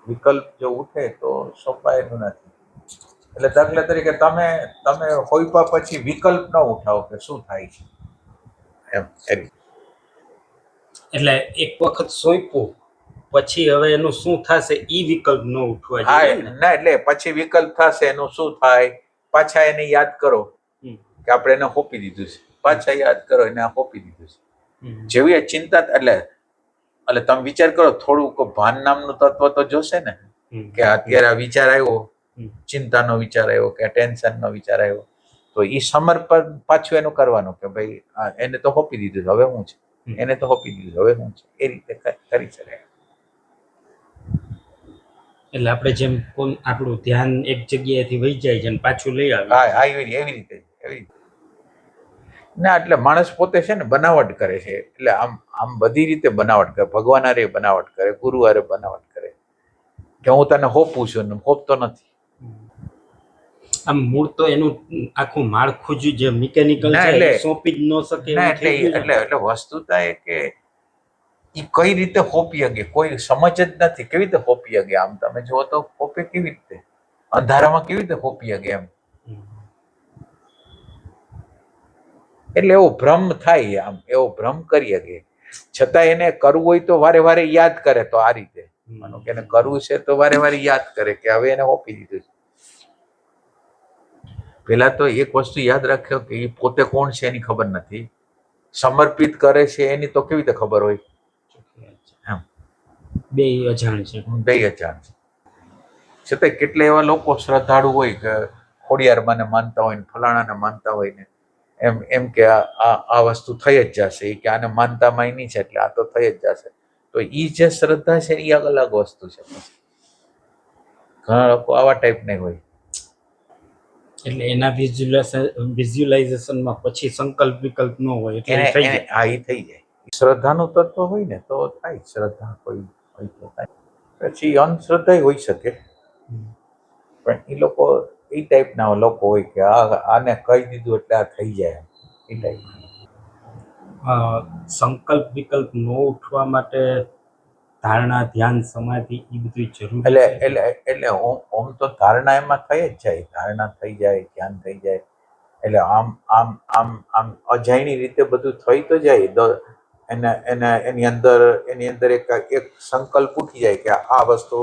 વિકલ્પ જો ઉઠે તો સોંપાયેલું નથી. એટલે દાખલા તરીકે તમે હોઈપા પછી વિકલ્પ ન ઉઠાવો કે શું થાય છે એમ. એટલે એક વખત સોંપ્યું પછી હવે એનું શું થશે ઈ વિકલ્પ ન ઉઠવા હા જોઈએ ને. ના, એટલે પછી વિકલ્પ થશે એનું શું થાય, પાછા એને યાદ કરો કે આપણે એને હોપી દીધું છે, પાછા યાદ કરો એને હોપી દીધું છે. જેવી એ ચિંતા એટલે તમે વિચાર કરો, થોડુંક ભાન નામનું તત્વ તો જોશે ને કે અત્યારે આ વિચાર આવ્યો, ચિંતાનો વિચાર આવ્યો કે ટેન્શનનો વિચાર આવ્યો, તો એ સમર્પણ પાછું એનું કરવાનું કે ભાઈ એને તો હોપી દીધું, હવે હું છે, એને તો હોપી દીધું, હવે હું છે, એ રીતે કરી શકાય. એટલે આપણે જેમ આપણું ધ્યાન એક જગ્યાએથી વહી જાય છે અને પાછું લઈ આવે. હા, એવી રીતે ના, એટલે માણસ પોતે છે ને બનાવટ કરે છે. એટલે આમ બધી રીતે બનાવટ કરે. ભગવાન હારે બનાવટ કરે, ગુરુ હારે બનાવટ કરે કે હું તને હોપું છું ને હોપતો નથી. આમ મૂળ તો એનું આખું માળખું જ જે મિકેનિકલ છે સોંપી જ ન શકે. એટલે વસ્તુતા એ કે એ કઈ રીતે હોપી શકે કોઈ સમજ જ નથી. કેવી રીતે હોપી શકે? આમ તમે જુઓ તો હોપે કેવી રીતે, અંધારામાં કેવી રીતે હોપી શકે એમ. એટલે એવો ભ્રમ થાય, આમ એવો ભ્રમ કરી શકે. છતાં એને કરવું હોય તો વારે વારે યાદ કરે. તો આ રીતે માનો કે એને કરવું છે તો વારે વારે યાદ કરે કે હવે એને હોપી દીધું છે. પેલા તો એક વસ્તુ યાદ રાખ્યો કે એ પોતે કોણ છે એની ખબર નથી, સમર્પિત કરે છે એની તો કેવી રીતે ખબર હોય? બે અજાણ છે. છતાં કેટલા એવા લોકો શ્રદ્ધાળુ હોય કે ખોડિયારમાંને માનતા હોય ને ફલાણાને માનતા હોય ને એમ કે આ વસ્તુ થઈ જ જશે, કે આને માનતામાં નહીં છે એટલે આ તો થઈ જ જશે. તો એ જે શ્રદ્ધા છે એ અલગ વસ્તુ છે. ઘણા લોકો આવા ટાઈપ નહીં હોય. એટલે એના વિઝ્યુલાઇઝેશનમાં પછી સંકલ્પ વિકલ્પ ન હોય એટલે એ થઈ જાય. શ્રદ્ધાનું તત્વ હોય ને તો થાય. શ્રદ્ધા કોઈ હોય તો થાય. પછી અંધશ્રદ્ધા હોઈ શકે, પણ એ લોકો એ ટાઈપના લોકો હોય કે આને કહી દીધું એટલે આ થઈ જાય એ ટાઈપ. સંકલ્પ વિકલ્પ ન ઉઠવા માટે ધારણા, ધ્યાન, સમાધિ એ બધું જરૂરી છે. એટલે ઓમ તો ધારણા એમાં થઈ જ જાય, ધારણા થઈ જાય, ધ્યાન થઈ જાય. એટલે આમ અજાયણી રીતે બધું થઈ તો જાય. એની અંદર એક સંકલ્પ ઉઠી જાય કે આ વસ્તુ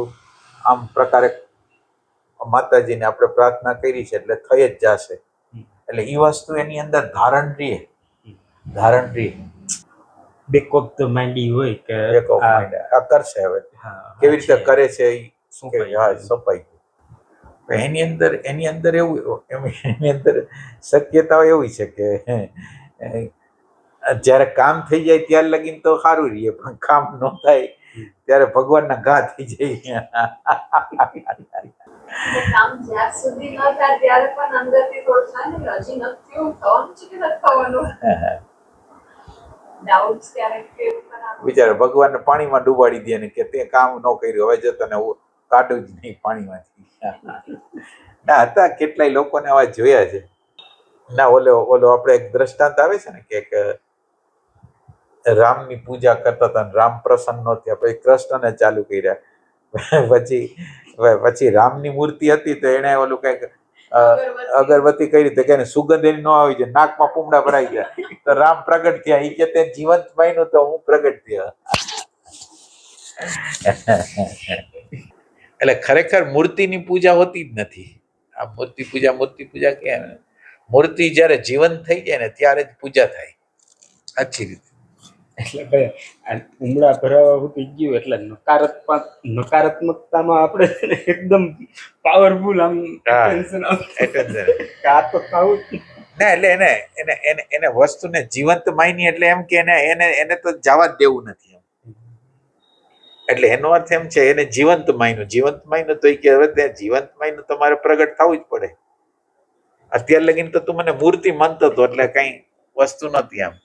આમ પ્રકારે માતાજીને આપણે પ્રાર્થના કરી છે એટલે થઈ જ જશે. એટલે એ વસ્તુ એની અંદર ધારણ રહે. બેક ઓફ ધ માઇન્ડ હોય કે આ કરશે. હવે કેવી રીતે કરે છે સોંપાઈ ગયું. એની અંદર શક્યતાઓ એવી છે કે જ્યારે કામ થઈ જાય ત્યાર લગીને તો સારું રહીએ, પણ કામ ન થાય ત્યારે ભગવાનના ઘા થઈ જાય. કામ જ્યાં સુધી ન થાય ત્યારે પણ અંદરથી થોડું થાય ને હજી નથી થયું, થવાનું છે કે નથી થવાનું. ડાઉટ્સ ક્યારેક બિચારા ભગવાનને પાણીમાં ડૂબાડી દે ને કે તે કામ ન કર્યું, હવે જો તને કાઢું જ નહીં પાણીમાંથી. ના, હતા કેટલાય લોકોને આવા જોયા છે. ના, ઓલો આપણે એક દ્રષ્ટાંત આવે છે ને કે રામની પૂજા કરતા હતા, રામ પ્રસન્ન ન થયા, પછી કૃષ્ણને ચાલુ કર્યા. પછી રામની મૂર્તિ હતી તો એને ઓલું કઈક અગરબત્તી કઈ રીતે કે સુગંધ એની ન આવી જાય, નાકમાં પૂમડા ભરાઈ ગયા તો રામ પ્રગટ થયા. એ કે તે જીવંત માન્યું તો હું પ્રગટ થયા. એટલે ખરેખર મૂર્તિની પૂજા હોતી જ નથી. આ મૂર્તિ પૂજા કે મૂર્તિ જયારે જીવંત થઈ જાય ને ત્યારે જ પૂજા થાય સાચી રીતે. એટલે ઉમળા ભરાવા ઉઠી ગયું એટલે નકારાત્મકતામાં આપણે એકદમ પાવરફુલ આમ ટેન્શન આ તો ખાવું ના. એટલે એને વસ્તુને જીવંત માની એટલે એમ કે એને તો જવા જ દેવું નથી એમ. એટલે એનો અર્થ એમ છે એને જીવંત માન્યું તો કે હવે ત્યાં જીવંત માન્યું તમારે પ્રગટ થવું જ પડે. અત્યાર લગીને તો તું મને મૂર્તિ માનતો હતો એટલે કઈ વસ્તુ નથી એમ.